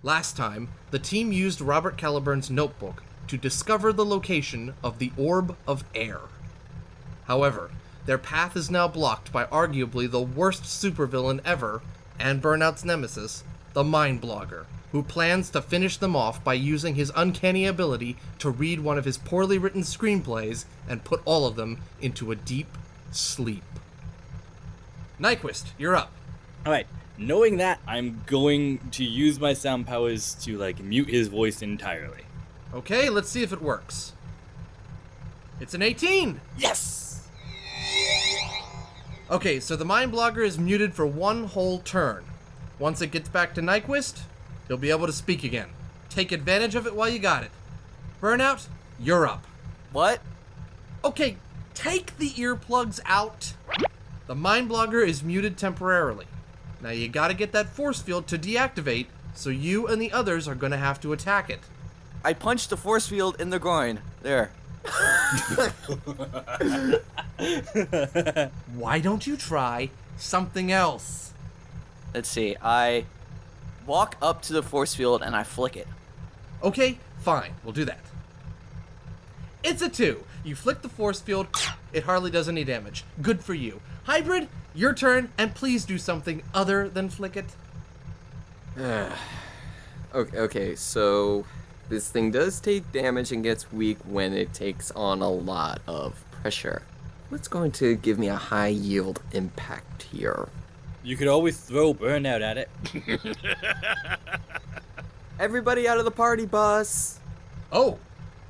Last time, the team used Robert Caliburn's notebook to discover the location of the Orb of Air. However, their path is now blocked by arguably the worst supervillain ever, and Burnout's nemesis, the Mind Blogger, who plans to finish them off by using his uncanny ability to read one of his poorly written screenplays and put all of them into a deep sleep. Nyquist, you're up. Alright, knowing that, I'm going to use my sound powers to, mute his voice entirely. Okay, let's see if it works. It's an 18! Yes! Okay, so the Mind Blogger is muted for one whole turn. Once it gets back to Nyquist, he'll be able to speak again. Take advantage of it while you got it. Burnout, you're up. What? Okay, take the earplugs out. The Mind Blogger is muted temporarily. Now you gotta get that force field to deactivate, so you and the others are gonna have to attack it. I punched the force field in the groin. There. Why don't you try something else? Let's see. I walk up to the force field and I flick it. Okay, fine, we'll do that. It's a 2. You flick the force field, it hardly does any damage. Good for you. Hybrid, your turn, and please do something other than flick it. Okay, so this thing does take damage and gets weak when it takes on a lot of pressure. What's going to give me a high yield impact here? You could always throw Burnout at it. Everybody out of the party bus! Oh,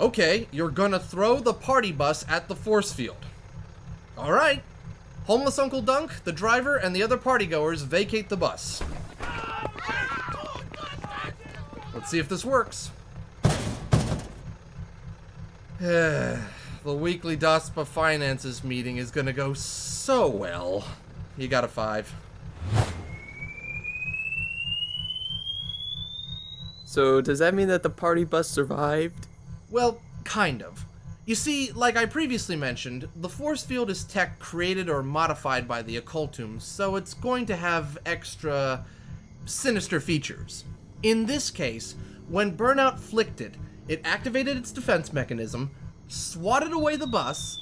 okay, you're gonna throw the party bus at the force field. Alright. Homeless Uncle Dunk, the driver, and the other partygoers vacate the bus. Let's see if this works. The weekly DOSPA finances meeting is gonna go so well. You got a 5. So does that mean that the party bus survived? Well, kind of. You see, like I previously mentioned, the force field is tech created or modified by the occultum, so it's going to have extra sinister features. In this case, when Burnout flicked it, it activated its defense mechanism, swatted away the bus,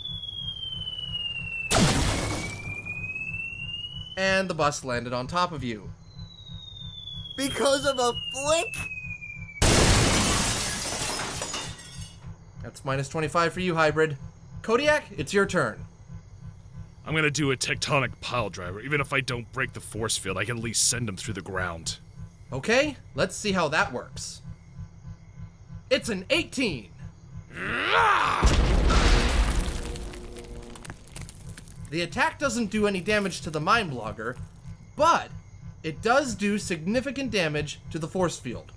and the bus landed on top of you. Because of a flick? That's minus 25 for you, Hybrid. Kodiak, it's your turn. I'm gonna do a tectonic pile driver. Even if I don't break the force field, I can at least send him through the ground. Okay, let's see how that works. It's an 18! The attack doesn't do any damage to the Mind Blogger, but it does do significant damage to the force field.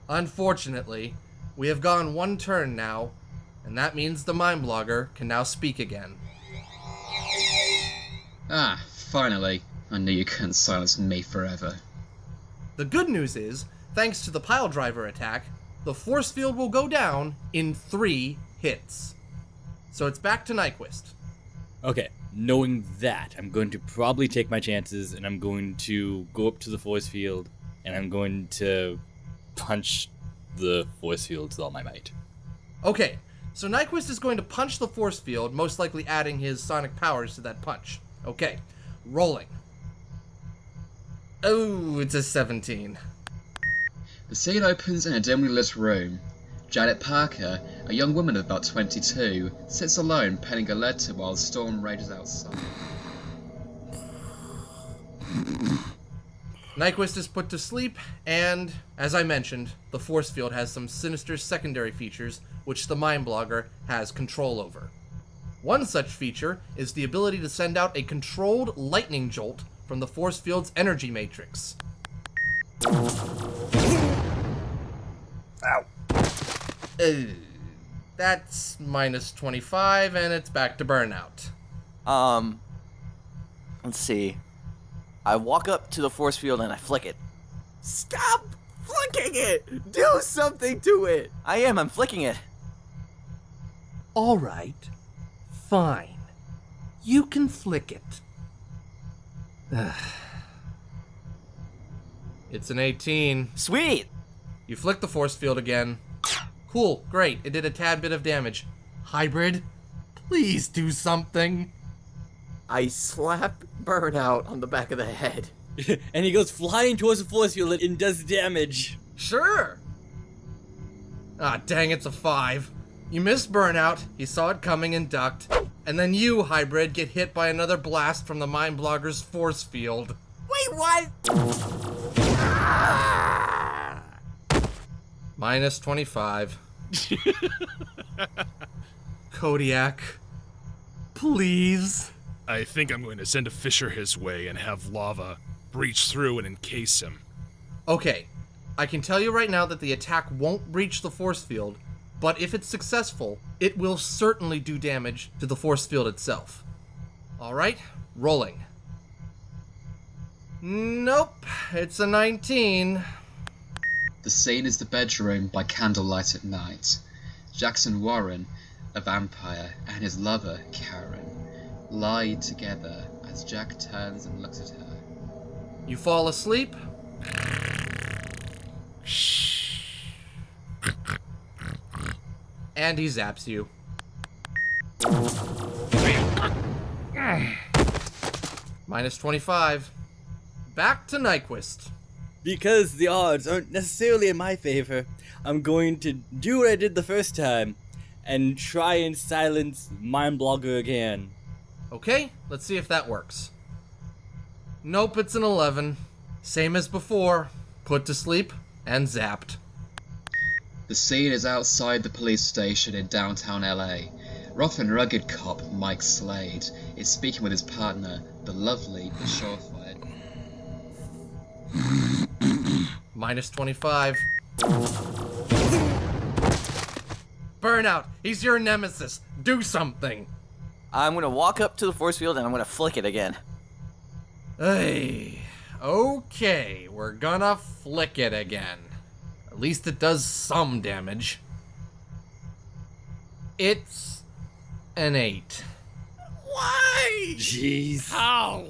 Unfortunately, we have gone one turn now, and that means the Mind Blogger can now speak again. Ah, finally. I knew you couldn't silence me forever. The good news is, thanks to the pile driver attack, the force field will go down in 3 hits. So it's back to Nyquist. Okay, knowing that, I'm going to probably take my chances, and I'm going to go up to the force field, and I'm going to punch the force field with all my might. Okay, so Nyquist is going to punch the force field, most likely adding his sonic powers to that punch. Okay, rolling. Oh, it's a 17. The scene opens in a dimly lit room. Janet Parker, a young woman of about 22, sits alone penning a letter while the storm rages outside. Nyquist is put to sleep, and, as I mentioned, the force field has some sinister secondary features which the Mind Blogger has control over. One such feature is the ability to send out a controlled lightning jolt from the force field's energy matrix. Ow. That's minus 25, and it's back to Burnout. Let's see. I walk up to the force field and I flick it. Stop flicking it! Do something to it! I'm flicking it. All right, fine. You can flick it. It's an 18. Sweet! You flick the force field again. Cool, great, it did a tad bit of damage. Hybrid, please do something. I slap Burnout on the back of the head. And he goes flying towards the force field and does damage. Sure. Ah, dang, it's a 5. You missed Burnout, he saw it coming and ducked. And then you, Hybrid, get hit by another blast from the Mind Blogger's force field. Wait, what? Minus 25. Kodiak, please. I think I'm going to send a fisher his way and have lava breach through and encase him. Okay, I can tell you right now that the attack won't breach the force field, but if it's successful, it will certainly do damage to the force field itself. Alright, rolling. Nope, it's a 19. The scene is the bedroom by candlelight at night. Jackson Warren, a vampire, and his lover, Karen, lie together as Jack turns and looks at her. You fall asleep. And he zaps you. Minus 25. Back to Nyquist. Because the odds aren't necessarily in my favor, I'm going to do what I did the first time and try and silence Mind Blogger again. Okay, let's see if that works. Nope, it's an 11. Same as before. Put to sleep and zapped. The scene is outside the police station in downtown LA. Rough and rugged cop Mike Slade is speaking with his partner, the lovely but surefire. Minus 25. Burnout, he's your nemesis. Do something. I'm gonna walk up to the force field and I'm gonna flick it again. Hey, okay, we're gonna flick it again. At least it does some damage. It's an 8. Why? Jeez. How?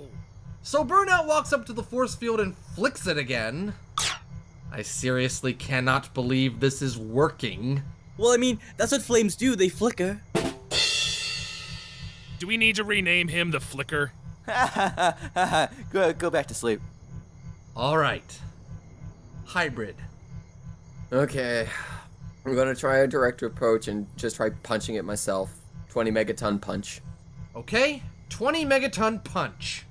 So Burnout walks up to the force field and flicks it again. I seriously cannot believe this is working. Well, I mean, that's what flames do, they flicker. Do we need to rename him the Flicker? Go back to sleep. Alright. Hybrid. Okay, I'm gonna try a direct approach and just try punching it myself. 20 megaton punch. Okay, 20 megaton punch.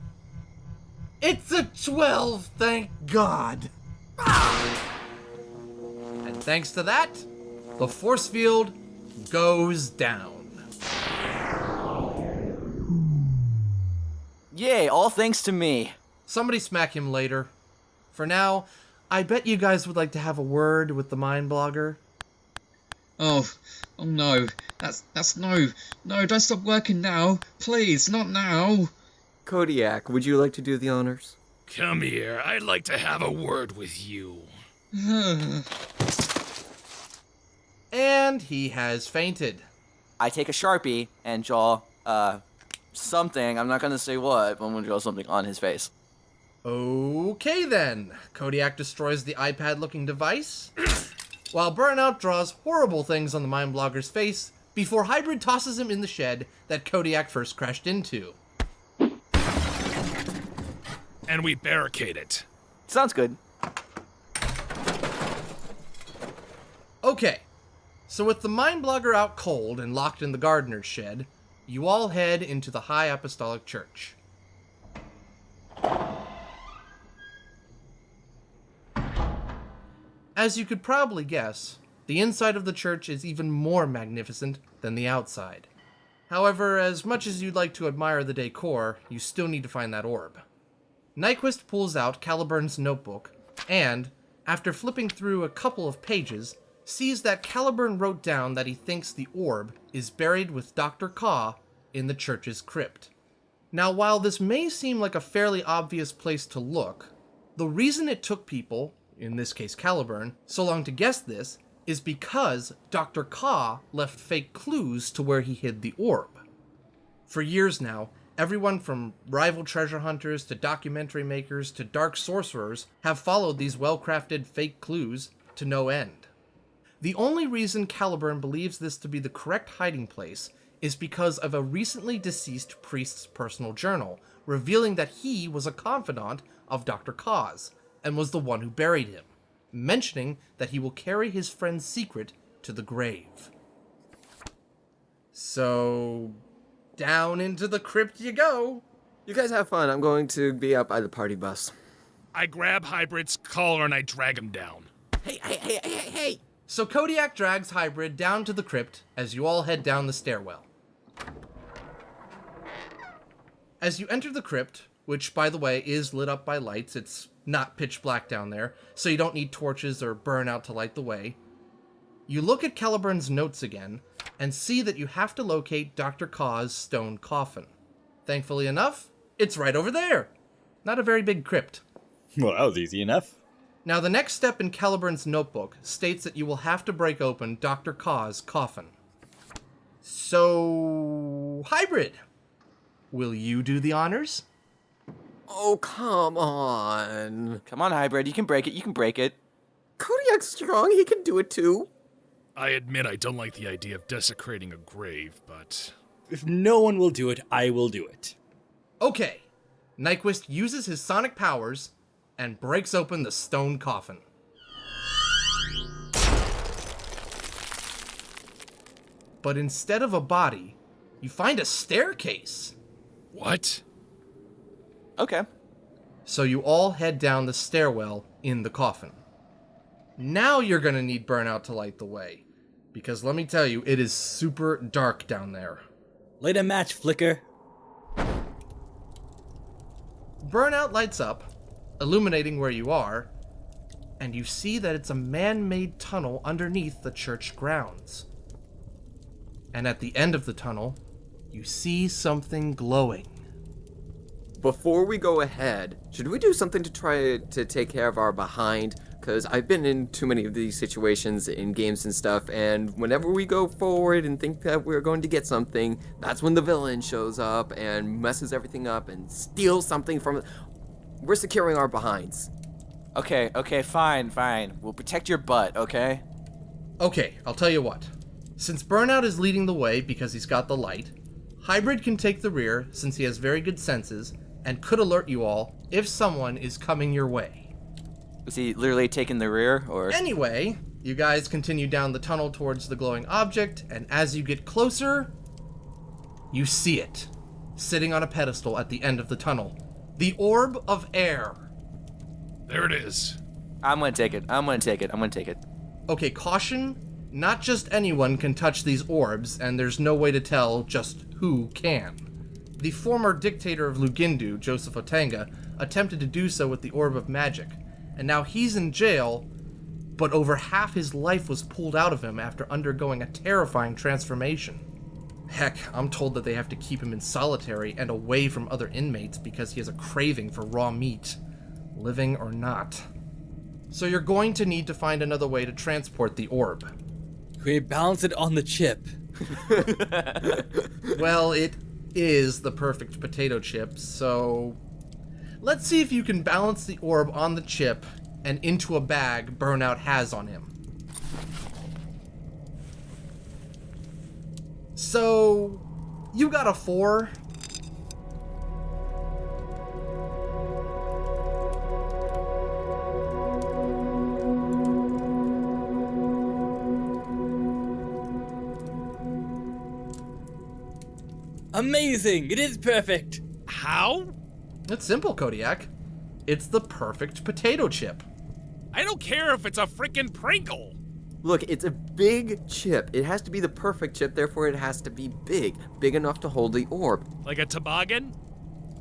It's a 12, thank God. And thanks to that, the force field goes down. Yay, all thanks to me. Somebody smack him later. For now, I bet you guys would like to have a word with the Mind Blogger. Oh no, that's no, don't stop working now, please, not now. Kodiak, would you like to do the honors? Come here, I'd like to have a word with you. And he has fainted. I take a Sharpie and draw, something, I'm not gonna say what, but I'm gonna draw something on his face. Okay then. Kodiak destroys the iPad-looking device, while Burnout draws horrible things on the Mind Blogger's face before Hybrid tosses him in the shed that Kodiak first crashed into. And we barricade it. Sounds good. Okay, so with the Mind Blogger out cold and locked in the gardener's shed, you all head into the High Apostolic Church. As you could probably guess, the inside of the church is even more magnificent than the outside. However, as much as you'd like to admire the decor, you still need to find that orb. Nyquist pulls out Caliburn's notebook and, after flipping through a couple of pages, sees that Caliburn wrote down that he thinks the orb is buried with Dr. Kaw in the church's crypt. Now, while this may seem like a fairly obvious place to look, the reason it took people, in this case Caliburn, so long to guess this is because Dr. Kaw left fake clues to where he hid the orb. For years now, everyone from rival treasure hunters to documentary makers to dark sorcerers have followed these well-crafted fake clues dark to no end. The only reason Caliburn believes this to be the correct hiding place is because of a recently deceased priest's personal journal, revealing that he was a confidant of Dr. Cause, and was the one who buried him, mentioning that he will carry his friend's secret to the grave. So, down into the crypt you go. You guys have fun. I'm going to be out by the party bus. I grab Hybrid's collar and I drag him down. Hey! So Kodiak drags Hybrid down to the crypt as you all head down the stairwell. As you enter the crypt, which, by the way, is lit up by lights, it's not pitch black down there, so you don't need torches or burnout to light the way, you look at Caliburn's notes again, and see that you have to locate Dr. Caw's stone coffin. Thankfully enough, it's right over there. Not a very big crypt. Well, that was easy enough. Now, the next step in Caliburn's notebook states that you will have to break open Dr. Caw's coffin. So, Hybrid, will you do the honors? Oh, come on. Come on, Hybrid. You can break it. Kodiak's strong. He can do it too. I admit I don't like the idea of desecrating a grave, but... If no one will do it, I will do it. Okay. Nyquist uses his sonic powers and breaks open the stone coffin. But instead of a body, you find a staircase. What? Okay. So you all head down the stairwell in the coffin. Now you're gonna need burnout to light the way, because let me tell you, it is super dark down there. Light a match, Flicker. Burnout lights up, illuminating where you are, and you see that it's a man-made tunnel underneath the church grounds. And at the end of the tunnel, you see something glowing. Before we go ahead, should we do something to try to take care of our behind? Because I've been in too many of these situations in games and stuff, and whenever we go forward and think that we're going to get something, that's when the villain shows up and messes everything up and steals something from it. We're securing our behinds. Okay, fine. We'll protect your butt, okay? Okay, I'll tell you what. Since Burnout is leading the way because he's got the light, Hybrid can take the rear since he has very good senses and could alert you all if someone is coming your way. Is he literally taking the rear, or...? Anyway, you guys continue down the tunnel towards the glowing object, and as you get closer, you see it, sitting on a pedestal at the end of the tunnel. The Orb of Air. There it is. I'm gonna take it. Okay, caution. Not just anyone can touch these orbs, and there's no way to tell just who can. The former dictator of Lugindu, Joseph Otanga, attempted to do so with the Orb of Magic, and now he's in jail, but over half his life was pulled out of him after undergoing a terrifying transformation. Heck, I'm told that they have to keep him in solitary and away from other inmates because he has a craving for raw meat, living or not. So you're going to need to find another way to transport the orb. We balance it on the chip. Well, it is the perfect potato chip, so let's see if you can balance the orb on the chip and into a bag Burnout has on him. So, you got a 4. Amazing! It is perfect! How? It's simple, Kodiak. It's the perfect potato chip. I don't care if it's a freaking Pringle. Look, it's a big chip. It has to be the perfect chip, therefore it has to be big. Big enough to hold the orb. Like a toboggan?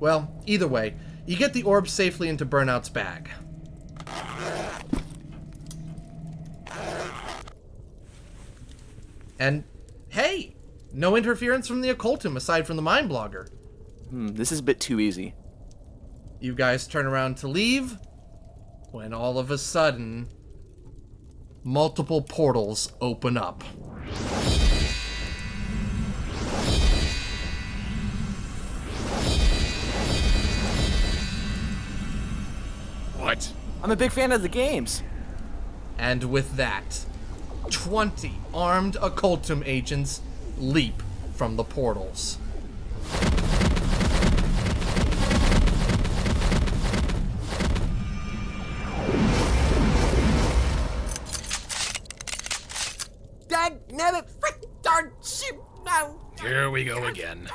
Well, either way, you get the orb safely into Burnout's bag. And, hey! No interference from the occultum aside from the mind blogger. This is a bit too easy. You guys turn around to leave, when all of a sudden, multiple portals open up. What? I'm a big fan of the games. And with that, 20 armed occultum agents leap from the portals. Dagnabbit, frick, darn, shoot, no. Here we go again.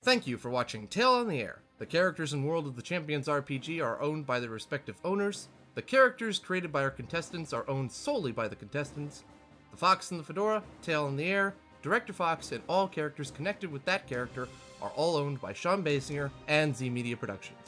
Thank you for watching Tale on the Air. The characters and world of the Champions RPG are owned by their respective owners. The characters created by our contestants are owned solely by the contestants. The Fox and the Fedora, Tale on the Air, Director Fox, and all characters connected with that character are all owned by Sean Basinger and ZMEdia Productions.